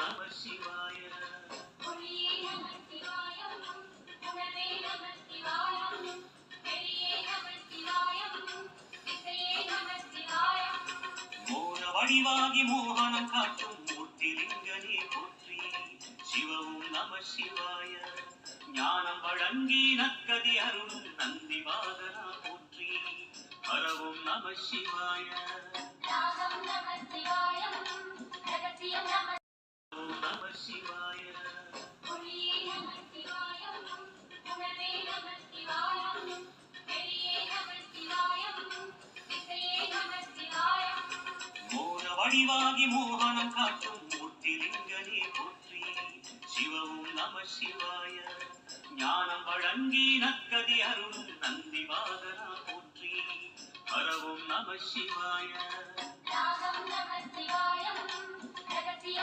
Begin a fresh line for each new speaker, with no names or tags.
நம சிவாய. ஒளியே நம சிவாயம், உணவே நம சிவாயம், வெளியே நம சிவாயம், திசையே நம சிவாயம். மோன வடிவாகி மோகனம் காட்டும் மூர்த்திலிங்கனே போற்றி. சிவவும் நம சிவாய. ஞானம் வழங்கி நற்கதி அருளும் நந்தி வாகனா போற்றி. ஹரவும் நம சிவாய. நாகம் நம சிவாயம், ரகசியம் நம சிவாய. ஒளியே நம சிவாயம், உணவே நம சிவாயம், வெளியே நம சிவாயம், திசையே நம சிவாயம். மோன வடிவாகி மோகனம் காட்டும் மூர்த்திலிங்கனே போற்றி. சிவவும் நம சிவாய. ஞானம் வழங்கி நற்கதி அருளும் நந்தி வாகனா போற்றி. ஹரவும் நம சிவாய. நாகம் நம சிவாயம், ரகசியம்